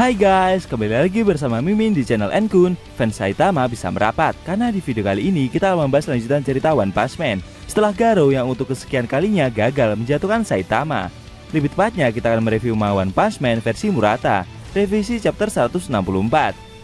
Hai guys, kembali lagi bersama Mimin di channel Enkun. Fans Saitama bisa merapat karena di video kali ini kita membahas lanjutan cerita One Punch Man setelah Garo yang untuk kesekian kalinya gagal menjatuhkan Saitama. Lebih tepatnya kita akan mereview One Punch Man versi Murata, revisi chapter 164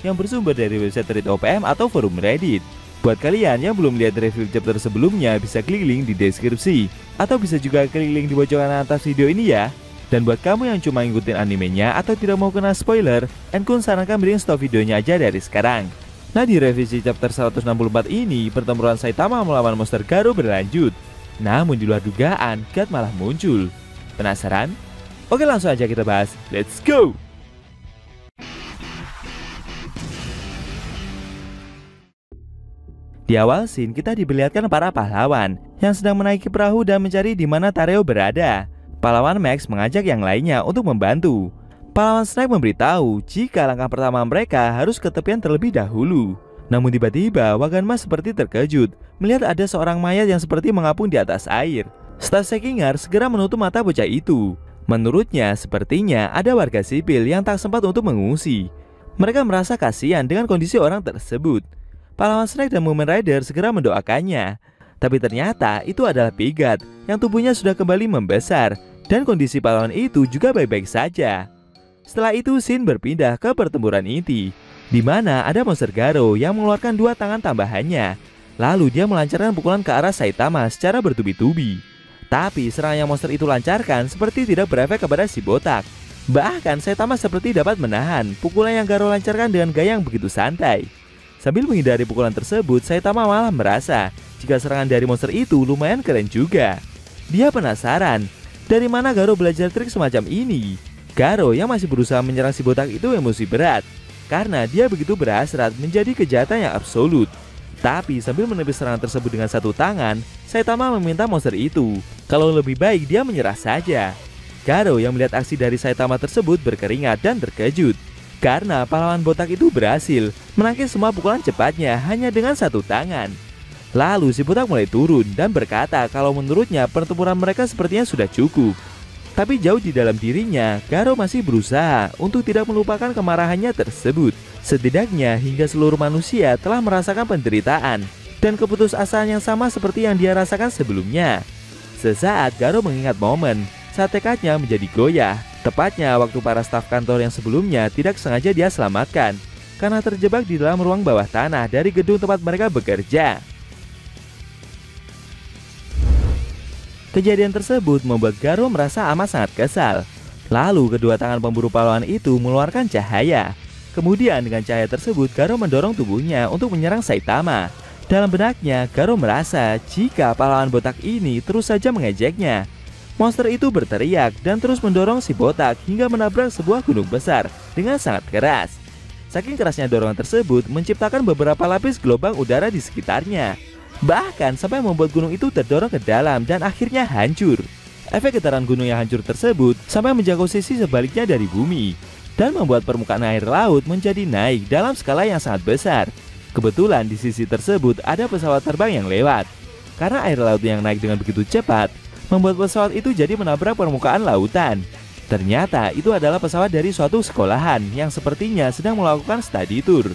yang bersumber dari website Read OPM atau forum Reddit. Buat kalian yang belum lihat review chapter sebelumnya bisa klik link di deskripsi atau bisa juga klik link di pojokan atas video ini ya. Dan buat kamu yang cuma ngikutin animenya atau tidak mau kena spoiler, Enkun sarankan mending stop videonya aja dari sekarang. Nah, di revisi chapter 164 ini, pertempuran Saitama melawan monster Garo berlanjut. Namun di luar dugaan, God malah muncul. Penasaran? Oke, langsung aja kita bahas. Let's go! Di awal scene kita diperlihatkan para pahlawan yang sedang menaiki perahu dan mencari di mana Tareo berada. Pahlawan Max mengajak yang lainnya untuk membantu. Pahlawan Snake memberitahu jika langkah pertama mereka harus ke tepian terlebih dahulu. Namun tiba-tiba Waganma seperti terkejut melihat ada seorang mayat yang seperti mengapung di atas air. Staf Sekingar segera menutup mata bocah itu. Menurutnya sepertinya ada warga sipil yang tak sempat untuk mengungsi. Mereka merasa kasihan dengan kondisi orang tersebut. Pahlawan Snake dan Mumen Rider segera mendoakannya. Tapi ternyata itu adalah Pigat yang tubuhnya sudah kembali membesar dan kondisi pahlawan itu juga baik-baik saja. Setelah itu scene berpindah ke pertempuran inti, di mana ada monster Garo yang mengeluarkan dua tangan tambahannya. Lalu dia melancarkan pukulan ke arah Saitama secara bertubi-tubi. Tapi serangan yang monster itu lancarkan seperti tidak berefek kepada si botak. Bahkan Saitama seperti dapat menahan pukulan yang Garo lancarkan dengan gaya yang begitu santai. Sambil menghindari pukulan tersebut, Saitama malah merasa jika serangan dari monster itu lumayan keren juga. Dia penasaran, dari mana Garo belajar trik semacam ini? Garo yang masih berusaha menyerang si botak itu emosi berat, karena dia begitu berhasrat menjadi kejahatan yang absolut. Tapi sambil menepis serangan tersebut dengan satu tangan, Saitama meminta monster itu kalau lebih baik dia menyerah saja. Garo yang melihat aksi dari Saitama tersebut berkeringat dan terkejut, karena pahlawan botak itu berhasil menangkis semua pukulan cepatnya hanya dengan satu tangan. Lalu si botak mulai turun dan berkata kalau menurutnya pertempuran mereka sepertinya sudah cukup. Tapi jauh di dalam dirinya, Garo masih berusaha untuk tidak melupakan kemarahannya tersebut. Setidaknya hingga seluruh manusia telah merasakan penderitaan dan keputusasaan yang sama seperti yang dia rasakan sebelumnya. Sesaat Garo mengingat momen saat tekadnya menjadi goyah. Tepatnya waktu para staf kantor yang sebelumnya tidak sengaja dia selamatkan karena terjebak di dalam ruang bawah tanah dari gedung tempat mereka bekerja. Kejadian tersebut membuat Garo merasa amat sangat kesal. Lalu kedua tangan pemburu pahlawan itu mengeluarkan cahaya. Kemudian dengan cahaya tersebut Garo mendorong tubuhnya untuk menyerang Saitama. Dalam benaknya Garo merasa jika pahlawan botak ini terus saja mengejeknya. Monster itu berteriak dan terus mendorong si botak hingga menabrak sebuah gunung besar dengan sangat keras. Saking kerasnya dorongan tersebut menciptakan beberapa lapis gelombang udara di sekitarnya. Bahkan sampai membuat gunung itu terdorong ke dalam dan akhirnya hancur. Efek getaran gunung yang hancur tersebut sampai menjangkau sisi sebaliknya dari bumi dan membuat permukaan air laut menjadi naik dalam skala yang sangat besar. Kebetulan di sisi tersebut ada pesawat terbang yang lewat. Karena air laut yang naik dengan begitu cepat membuat pesawat itu jadi menabrak permukaan lautan. Ternyata itu adalah pesawat dari suatu sekolahan yang sepertinya sedang melakukan study tour.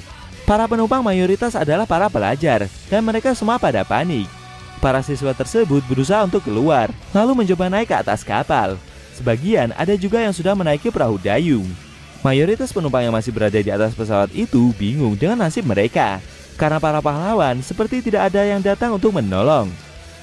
Para penumpang mayoritas adalah para pelajar dan mereka semua pada panik. Para siswa tersebut berusaha untuk keluar lalu mencoba naik ke atas kapal. Sebagian ada juga yang sudah menaiki perahu dayung. Mayoritas penumpang yang masih berada di atas pesawat itu bingung dengan nasib mereka karena para pahlawan seperti tidak ada yang datang untuk menolong.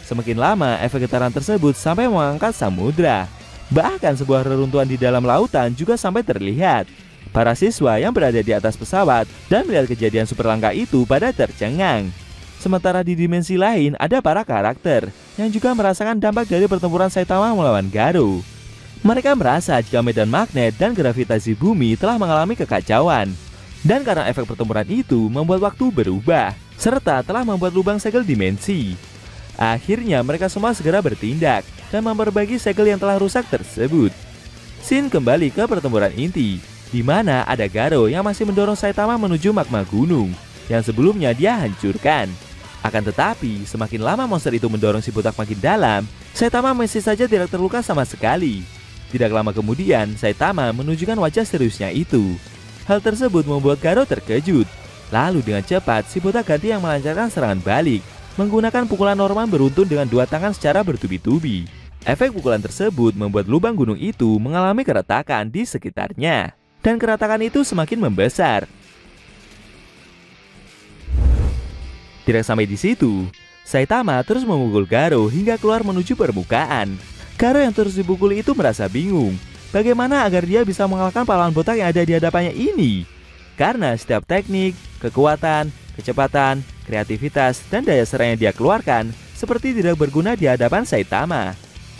Semakin lama efek getaran tersebut sampai mengangkat samudra. Bahkan sebuah reruntuhan di dalam lautan juga sampai terlihat. Para siswa yang berada di atas pesawat dan melihat kejadian super langka itu pada tercengang. Sementara di dimensi lain ada para karakter yang juga merasakan dampak dari pertempuran Saitama melawan Garo. Mereka merasa jika medan magnet dan gravitasi bumi telah mengalami kekacauan. Dan karena efek pertempuran itu membuat waktu berubah, serta telah membuat lubang segel dimensi. Akhirnya mereka semua segera bertindak dan memperbaiki segel yang telah rusak tersebut. Scene kembali ke pertempuran inti, di mana ada Garo yang masih mendorong Saitama menuju magma gunung yang sebelumnya dia hancurkan. Akan tetapi, semakin lama monster itu mendorong si botak makin dalam, Saitama masih saja tidak terluka sama sekali. Tidak lama kemudian, Saitama menunjukkan wajah seriusnya itu. Hal tersebut membuat Garo terkejut. Lalu dengan cepat si botak ganti yang melancarkan serangan balik, menggunakan pukulan Norman beruntun dengan dua tangan secara bertubi-tubi. Efek pukulan tersebut membuat lubang gunung itu mengalami keretakan di sekitarnya, dan keretakan itu semakin membesar. Tidak sampai di situ, Saitama terus memukul Garo hingga keluar menuju permukaan. Garo yang terus dipukul itu merasa bingung, bagaimana agar dia bisa mengalahkan pahlawan botak yang ada di hadapannya ini. Karena setiap teknik, kekuatan, kecepatan, kreativitas, dan daya serang yang dia keluarkan seperti tidak berguna di hadapan Saitama.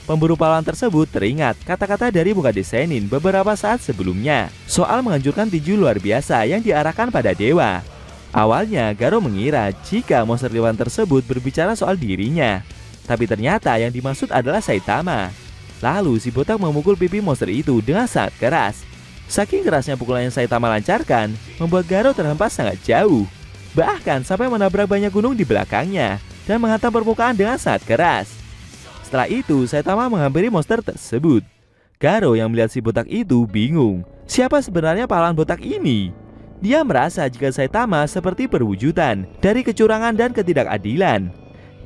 Pemburu pahlawan tersebut teringat kata-kata dari Mukade Sennin beberapa saat sebelumnya soal menghancurkan tinju luar biasa yang diarahkan pada dewa. Awalnya Garo mengira jika monster dewan tersebut berbicara soal dirinya, tapi ternyata yang dimaksud adalah Saitama. Lalu si botak memukul pipi monster itu dengan sangat keras. Saking kerasnya pukulan yang Saitama lancarkan, membuat Garo terhempas sangat jauh, bahkan sampai menabrak banyak gunung di belakangnya dan menghantam permukaan dengan sangat keras. Setelah itu Saitama menghampiri monster tersebut. Garo yang melihat si botak itu bingung, siapa sebenarnya pahlawan botak ini? Dia merasa jika Saitama seperti perwujudan dari kecurangan dan ketidakadilan.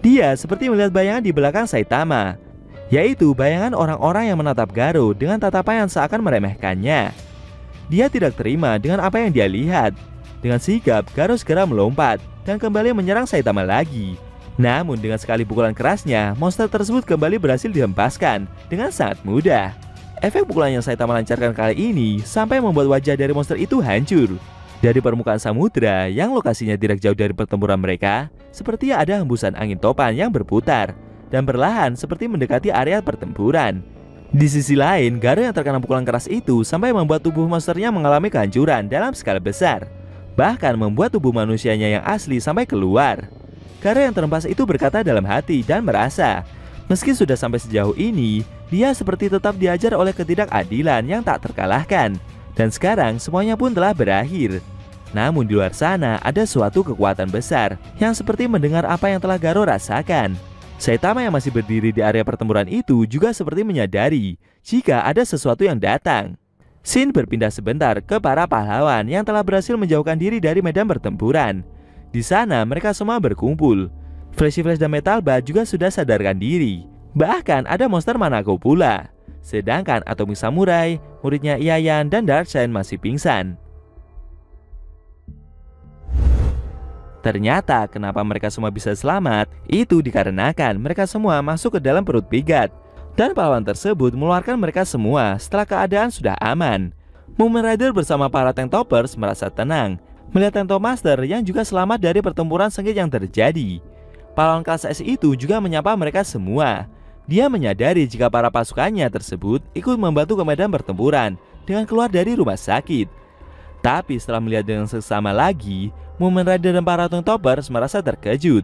Dia seperti melihat bayangan di belakang Saitama, yaitu bayangan orang-orang yang menatap Garo dengan tatapan yang seakan meremehkannya. Dia tidak terima dengan apa yang dia lihat. Dengan sigap, Garo segera melompat dan kembali menyerang Saitama lagi. Namun dengan sekali pukulan kerasnya, monster tersebut kembali berhasil dihempaskan dengan sangat mudah. Efek pukulan yang Saitama lancarkan kali ini sampai membuat wajah dari monster itu hancur. Dari permukaan samudra yang lokasinya tidak jauh dari pertempuran mereka, seperti ada hembusan angin topan yang berputar dan perlahan seperti mendekati area pertempuran. Di sisi lain, Garo yang terkena pukulan keras itu sampai membuat tubuh monsternya mengalami kehancuran dalam skala besar, bahkan membuat tubuh manusianya yang asli sampai keluar. Garo yang terhempas itu berkata dalam hati dan merasa, meski sudah sampai sejauh ini, dia seperti tetap diajar oleh ketidakadilan yang tak terkalahkan. Dan sekarang semuanya pun telah berakhir. Namun di luar sana ada suatu kekuatan besar yang seperti mendengar apa yang telah Garo rasakan. Saitama yang masih berdiri di area pertempuran itu juga seperti menyadari jika ada sesuatu yang datang. Scene berpindah sebentar ke para pahlawan yang telah berhasil menjauhkan diri dari medan pertempuran. Di sana mereka semua berkumpul. Flashy Flash dan Metal Bat juga sudah sadarkan diri. Bahkan ada monster Manako pula. Sedangkan Atomic Samurai, muridnya Iayan dan Darkseid masih pingsan. Ternyata kenapa mereka semua bisa selamat itu dikarenakan mereka semua masuk ke dalam perut Pigat. Dan pahlawan tersebut mengeluarkan mereka semua setelah keadaan sudah aman. Mumen Rider bersama para Tank Toppers merasa tenang melihat Tento Master yang juga selamat dari pertempuran sengit yang terjadi. Pahlawan kelas S itu juga menyapa mereka semua. Dia menyadari jika para pasukannya tersebut ikut membantu ke medan pertempuran dengan keluar dari rumah sakit. Tapi setelah melihat dengan seksama lagi, Mumen Rider dan para Tank Toppers merasa terkejut.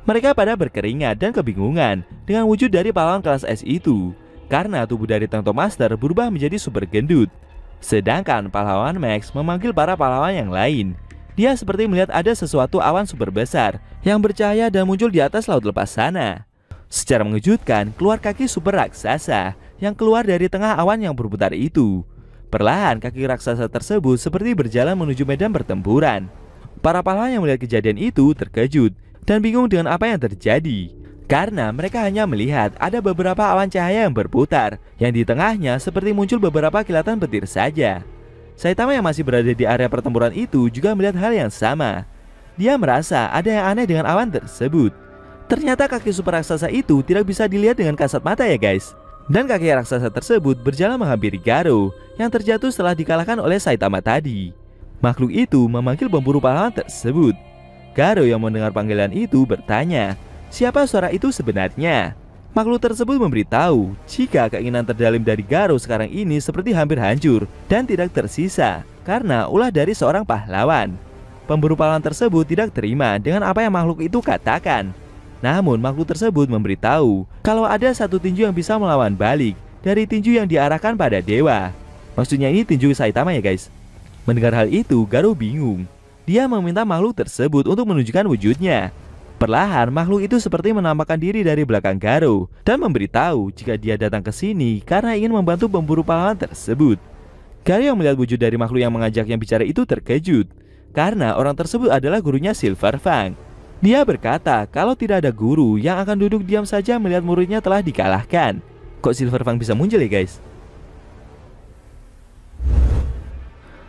Mereka pada berkeringat dan kebingungan dengan wujud dari pahlawan kelas S itu, karena tubuh dari Tank Master berubah menjadi super gendut. Sedangkan pahlawan Max memanggil para pahlawan yang lain. Dia seperti melihat ada sesuatu awan super besar yang bercahaya dan muncul di atas laut lepas sana. Secara mengejutkan, keluar kaki super raksasa yang keluar dari tengah awan yang berputar itu. Perlahan kaki raksasa tersebut seperti berjalan menuju medan pertempuran. Para pahlawan yang melihat kejadian itu terkejut dan bingung dengan apa yang terjadi, karena mereka hanya melihat ada beberapa awan cahaya yang berputar, yang di tengahnya seperti muncul beberapa kilatan petir saja. Saitama yang masih berada di area pertempuran itu juga melihat hal yang sama. Dia merasa ada yang aneh dengan awan tersebut. Ternyata kaki super raksasa itu tidak bisa dilihat dengan kasat mata ya guys. Dan kaki raksasa tersebut berjalan menghampiri Garo yang terjatuh setelah dikalahkan oleh Saitama tadi. Makhluk itu memanggil pemburu pahlawan tersebut. Garo yang mendengar panggilan itu bertanya, siapa suara itu sebenarnya? Makhluk tersebut memberitahu jika keinginan terdalam dari Garo sekarang ini seperti hampir hancur dan tidak tersisa karena ulah dari seorang pahlawan. Pemburu pahlawan tersebut tidak terima dengan apa yang makhluk itu katakan. Namun makhluk tersebut memberitahu kalau ada satu tinju yang bisa melawan balik dari tinju yang diarahkan pada dewa. Maksudnya ini tinju Saitama ya guys. Mendengar hal itu, Garo bingung. Dia meminta makhluk tersebut untuk menunjukkan wujudnya. Perlahan, makhluk itu seperti menampakkan diri dari belakang Garo dan memberitahu jika dia datang ke sini karena ingin membantu pemburu pahlawan tersebut. Garo yang melihat wujud dari makhluk yang mengajaknya bicara itu terkejut, karena orang tersebut adalah gurunya Silver Fang. Dia berkata kalau tidak ada guru yang akan duduk diam saja melihat muridnya telah dikalahkan. Kok Silver Fang bisa muncul ya guys?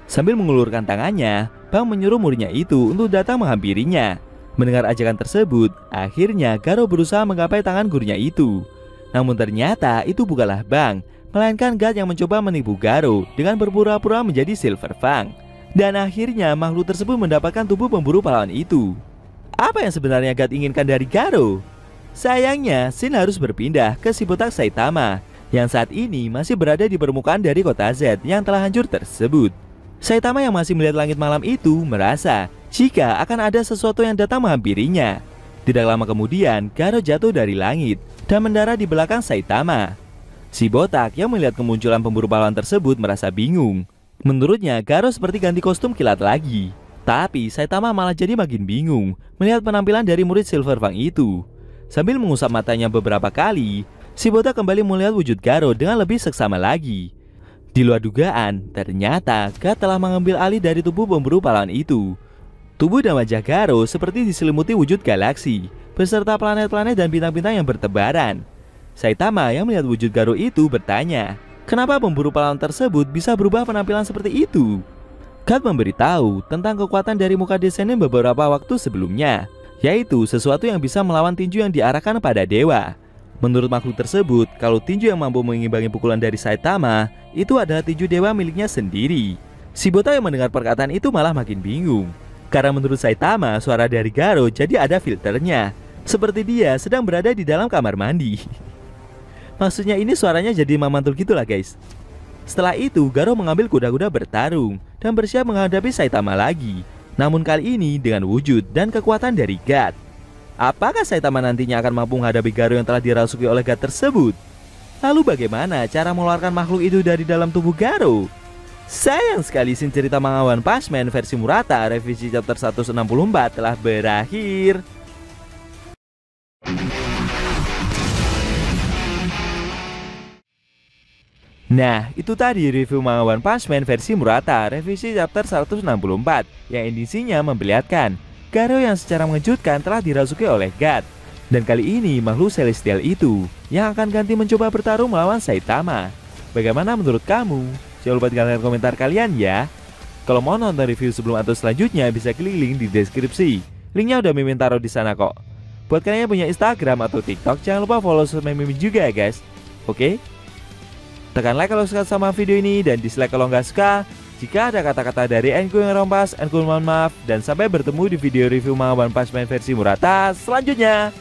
Sambil mengulurkan tangannya, Bang menyuruh muridnya itu untuk datang menghampirinya. Mendengar ajakan tersebut, akhirnya Garo berusaha menggapai tangan gurunya itu. Namun ternyata itu bukanlah Bang, melainkan God yang mencoba menipu Garo dengan berpura-pura menjadi Silver Fang. Dan akhirnya makhluk tersebut mendapatkan tubuh pemburu pahlawan itu. Apa yang sebenarnya God inginkan dari Garo? Sayangnya, Shin harus berpindah ke Shibotak Saitama yang saat ini masih berada di permukaan dari kota Z yang telah hancur tersebut. Saitama yang masih melihat langit malam itu merasa jika akan ada sesuatu yang datang menghampirinya. Tidak lama kemudian, Garo jatuh dari langit dan mendarat di belakang Saitama. Si botak yang melihat kemunculan pemburu pahlawan tersebut merasa bingung. Menurutnya, Garo seperti ganti kostum kilat lagi. Tapi Saitama malah jadi makin bingung melihat penampilan dari murid Silver Fang itu. Sambil mengusap matanya beberapa kali, si botak kembali melihat wujud Garo dengan lebih seksama lagi. Di luar dugaan, ternyata God telah mengambil alih dari tubuh pemburu pahlawan itu. Tubuh dan wajah Garo seperti diselimuti wujud galaksi, beserta planet-planet dan bintang-bintang yang bertebaran. Saitama yang melihat wujud Garo itu bertanya, kenapa pemburu pahlawan tersebut bisa berubah penampilan seperti itu? God memberitahu tentang kekuatan dari muka descendant beberapa waktu sebelumnya, yaitu sesuatu yang bisa melawan tinju yang diarahkan pada dewa. Menurut makhluk tersebut, kalau tinju yang mampu mengimbangi pukulan dari Saitama, itu adalah tinju dewa miliknya sendiri. Si botak yang mendengar perkataan itu malah makin bingung. Karena menurut Saitama, suara dari Garo jadi ada filternya. Seperti dia sedang berada di dalam kamar mandi. Maksudnya ini suaranya jadi memantul gitulah guys. Setelah itu, Garo mengambil kuda-kuda bertarung dan bersiap menghadapi Saitama lagi. Namun kali ini dengan wujud dan kekuatan dari God. Apakah Saitama nantinya akan mampu menghadapi Garo yang telah dirasuki oleh God tersebut? Lalu bagaimana cara mengeluarkan makhluk itu dari dalam tubuh Garo? Sayang sekali scene cerita manga One Punch Man versi Murata revisi chapter 164 telah berakhir. Nah, itu tadi review manga One Punch Man versi Murata revisi chapter 164 yang edisinya memperlihatkan Garo yang secara mengejutkan telah dirasuki oleh God. Dan kali ini makhluk celestial itu yang akan ganti mencoba bertarung melawan Saitama. Bagaimana menurut kamu? Jangan lupa tinggalkan komentar kalian ya. Kalau mau nonton review sebelum atau selanjutnya bisa klik link di deskripsi. Linknya udah Mimin taruh di sana kok. Buat kalian yang punya Instagram atau TikTok jangan lupa follow sosmed Mimin juga ya guys. Oke? Tekan like kalau suka sama video ini dan dislike kalau nggak suka. Jika ada kata-kata dari Enku yang rompas, Enku mohon maaf. Dan sampai bertemu di video review manga One Punch Man versi Murata selanjutnya.